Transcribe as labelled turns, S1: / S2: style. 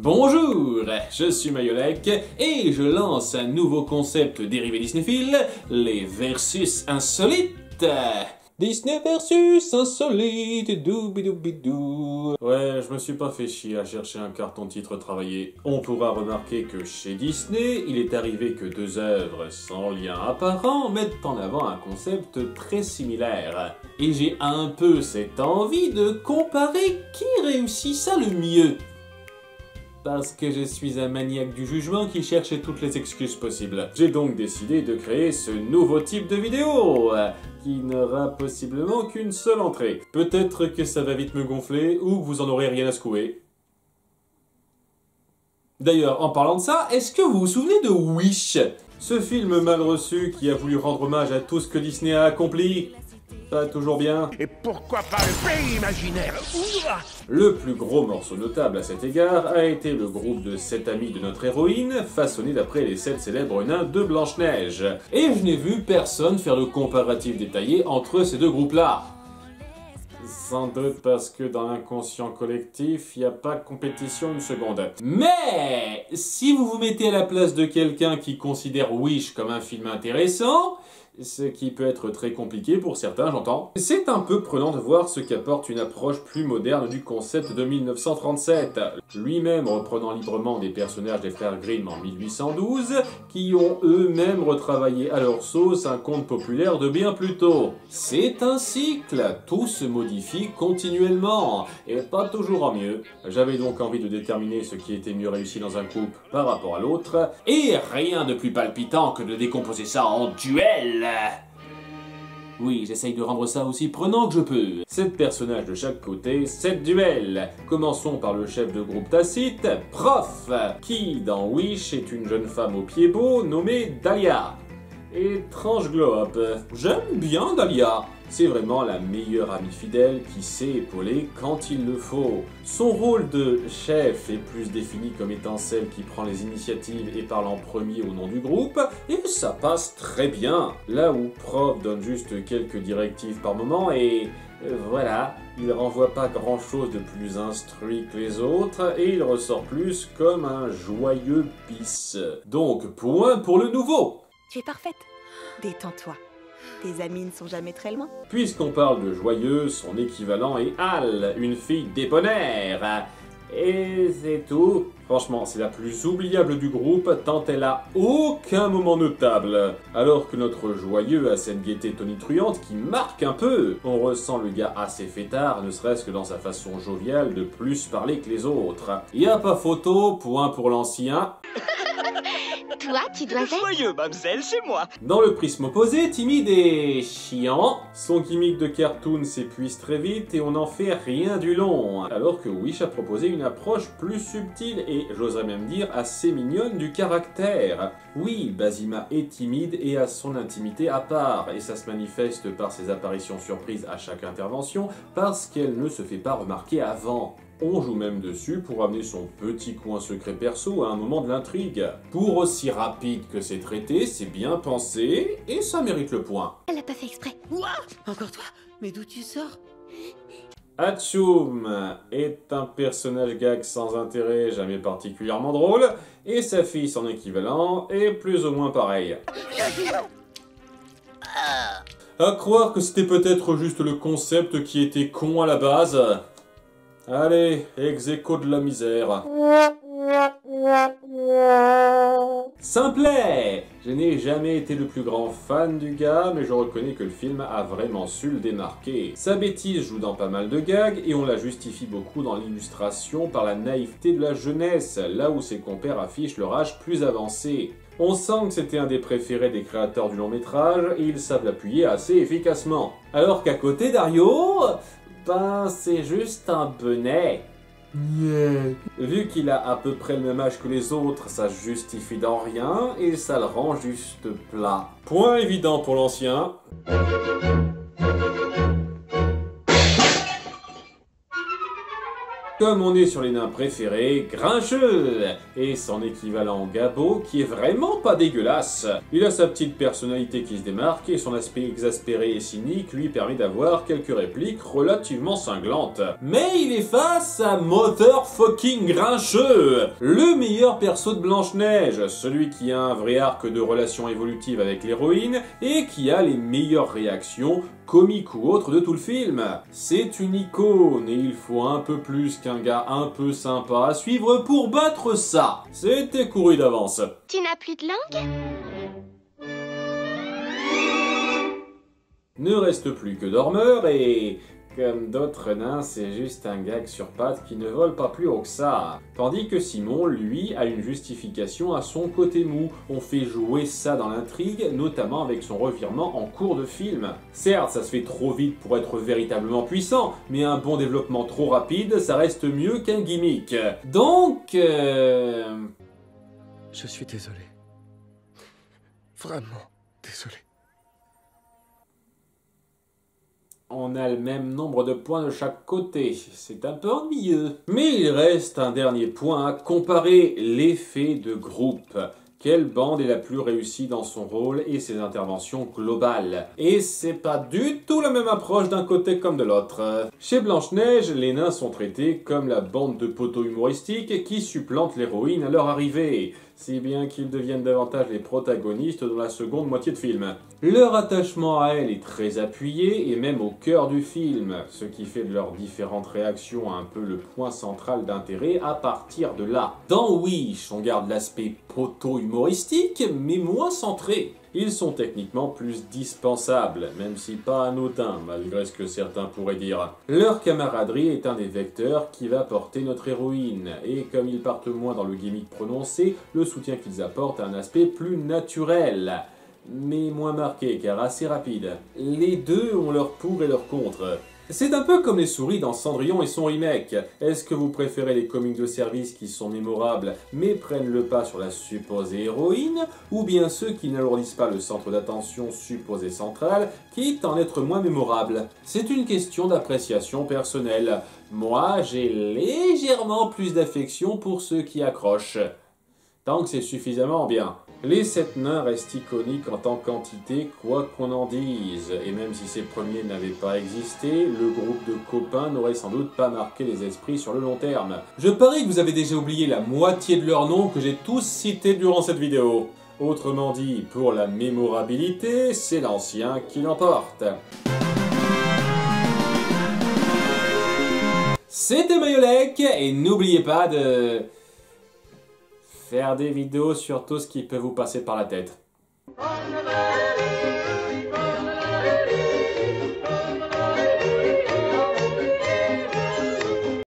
S1: Bonjour, je suis Mayolek et je lance un nouveau concept dérivé Disneyphile, les versus insolites. Disney versus insolite, doubidou. Ouais, je me suis pas fait chier à chercher un carton-titre travaillé. On pourra remarquer que chez Disney, il est arrivé que deux œuvres sans lien apparent mettent en avant un concept très similaire. Et j'ai un peu cette envie de comparer qui réussit ça le mieux. Parce que je suis un maniaque du jugement qui cherche toutes les excuses possibles. J'ai donc décidé de créer ce nouveau type de vidéo, qui n'aura possiblement qu'une seule entrée. Peut-être que ça va vite me gonfler, ou que vous en aurez rien à secouer. D'ailleurs, en parlant de ça, est-ce que vous vous souvenez de Wish? Ce film mal reçu qui a voulu rendre hommage à tout ce que Disney a accompli. Pas toujours bien.
S2: Et pourquoi pas le pays imaginaire?
S1: Le plus gros morceau notable à cet égard a été le groupe de 7 amis de notre héroïne, façonné d'après les 7 célèbres nains de Blanche-Neige. Et je n'ai vu personne faire de comparatif détaillé entre ces deux groupes-là. Sans doute parce que dans l'inconscient collectif, il n'y a pas de compétition une seconde. Mais si vous vous mettez à la place de quelqu'un qui considère Wish comme un film intéressant, ce qui peut être très compliqué pour certains, j'entends. C'est un peu prenant de voir ce qu'apporte une approche plus moderne du concept de 1937, lui-même reprenant librement des personnages des frères Grimm en 1812, qui ont eux-mêmes retravaillé à leur sauce un conte populaire de bien plus tôt. C'est un cycle, tout se modifie continuellement, et pas toujours en mieux. J'avais donc envie de déterminer ce qui était mieux réussi dans un couple par rapport à l'autre, et rien de plus palpitant que de décomposer ça en duel. Oui, j'essaye de rendre ça aussi prenant que je peux. 7 personnages de chaque côté, 7 duels. Commençons par le chef de groupe tacite, Prof, qui, dans Wish, est une jeune femme au pied beau nommée Dahlia. Étrange glow-up. J'aime bien Dahlia. C'est vraiment la meilleure amie fidèle qui sait épauler quand il le faut. Son rôle de chef est plus défini comme étant celle qui prend les initiatives et parle en premier au nom du groupe, et ça passe très bien. Là où Prof donne juste quelques directives par moment et... voilà, il renvoie pas grand chose de plus instruit que les autres, et il ressort plus comme un joyeux pisse. Donc, point pour le nouveau.
S3: Tu es parfaite. Détends-toi. Tes amis ne sont jamais très loin.
S1: Puisqu'on parle de joyeux, son équivalent est Al, une fille débonnaire. Et c'est tout. Franchement, c'est la plus oubliable du groupe, tant elle a aucun moment notable. Alors que notre joyeux a cette gaieté tonitruante qui marque un peu. On ressent le gars assez fêtard, ne serait-ce que dans sa façon joviale de plus parler que les autres. Y a pas photo, point pour l'ancien.
S4: Toi, tu dois être...
S5: Joyeux, mademoiselle, c'est moi.
S1: Dans le prisme opposé, timide et chiant, son gimmick de cartoon s'épuise très vite et on n'en fait rien du long. Alors que Wish a proposé une approche plus subtile et, j'oserais même dire, assez mignonne du caractère. Oui, Basima est timide et a son intimité à part, et ça se manifeste par ses apparitions surprises à chaque intervention, parce qu'elle ne se fait pas remarquer avant. On joue même dessus pour amener son petit coin secret perso à un moment de l'intrigue. Pour aussi rapide que c'est traité, c'est bien pensé, et ça mérite le point.
S4: Elle l'a pas fait exprès.
S3: Quoi? Encore toi? Mais d'où tu sors?
S1: Hachoum est un personnage gag sans intérêt, jamais particulièrement drôle, et sa fille, son équivalent, est plus ou moins pareil. À croire que c'était peut-être juste le concept qui était con à la base. Allez, ex-aequo de la misère. Simplet! Je n'ai jamais été le plus grand fan du gars, mais je reconnais que le film a vraiment su le démarquer. Sa bêtise joue dans pas mal de gags, et on la justifie beaucoup dans l'illustration par la naïveté de la jeunesse, là où ses compères affichent leur âge plus avancé. On sent que c'était un des préférés des créateurs du long métrage, et ils savent l'appuyer assez efficacement. Alors qu'à côté, Dario... ben, c'est juste un benet. Yeah. Vu qu'il a à peu près le même âge que les autres, ça se justifie dans rien et ça le rend juste plat. Point évident pour l'ancien. Comme on est sur les nains préférés, Grincheux et son équivalent Gabo qui est vraiment pas dégueulasse. Il a sa petite personnalité qui se démarque et son aspect exaspéré et cynique lui permet d'avoir quelques répliques relativement cinglantes. Mais il est face à motherfucking Grincheux, le meilleur perso de Blanche-Neige, celui qui a un vrai arc de relation évolutive avec l'héroïne et qui a les meilleures réactions, comique ou autre, de tout le film. C'est une icône et il faut un peu plus qu'un gars un peu sympa à suivre pour battre ça. C'était couru d'avance.
S4: Tu n'as plus de langue?
S1: Ne reste plus que Dormeur et... comme d'autres nains, c'est juste un gag sur pattes qui ne vole pas plus haut que ça. Tandis que Simon, lui, a une justification à son côté mou. On fait jouer ça dans l'intrigue, notamment avec son revirement en cours de film. Certes, ça se fait trop vite pour être véritablement puissant, mais un bon développement trop rapide, ça reste mieux qu'un gimmick. Donc...
S5: Je suis désolé. Vraiment désolé.
S1: On a le même nombre de points de chaque côté, c'est un peu ennuyeux. Mais il reste un dernier point à comparer, l'effet de groupe. Quelle bande est la plus réussie dans son rôle et ses interventions globales? Et c'est pas du tout la même approche d'un côté comme de l'autre. Chez Blanche-Neige, les nains sont traités comme la bande de poteaux humoristiques qui supplantent l'héroïne à leur arrivée, si bien qu'ils deviennent davantage les protagonistes dans la seconde moitié de film. Leur attachement à elle est très appuyé et même au cœur du film, ce qui fait de leurs différentes réactions un peu le point central d'intérêt à partir de là. Dans Wish, on garde l'aspect poteau humoristique, mais moins centré. Ils sont techniquement plus dispensables, même si pas anodins, malgré ce que certains pourraient dire. Leur camaraderie est un des vecteurs qui va porter notre héroïne, et comme ils partent moins dans le gimmick prononcé, le soutien qu'ils apportent a un aspect plus naturel, mais moins marqué car assez rapide. Les deux ont leur pour et leur contre. C'est un peu comme les souris dans Cendrillon et son remake. Est-ce que vous préférez les comiques de service qui sont mémorables mais prennent le pas sur la supposée héroïne, ou bien ceux qui n'alourdissent pas le centre d'attention supposé central, quitte à en être moins mémorable? C'est une question d'appréciation personnelle. Moi, j'ai légèrement plus d'affection pour ceux qui accrochent. Tant que c'est suffisamment bien. Les 7 nains restent iconiques en tant qu'entité, quoi qu'on en dise. Et même si ces premiers n'avaient pas existé, le groupe de copains n'aurait sans doute pas marqué les esprits sur le long terme. Je parie que vous avez déjà oublié la moitié de leurs noms que j'ai tous cités durant cette vidéo. Autrement dit, pour la mémorabilité, c'est l'ancien qui l'emporte. C'était Mayolek, et n'oubliez pas de... faire des vidéos sur tout ce qui peut vous passer par la tête.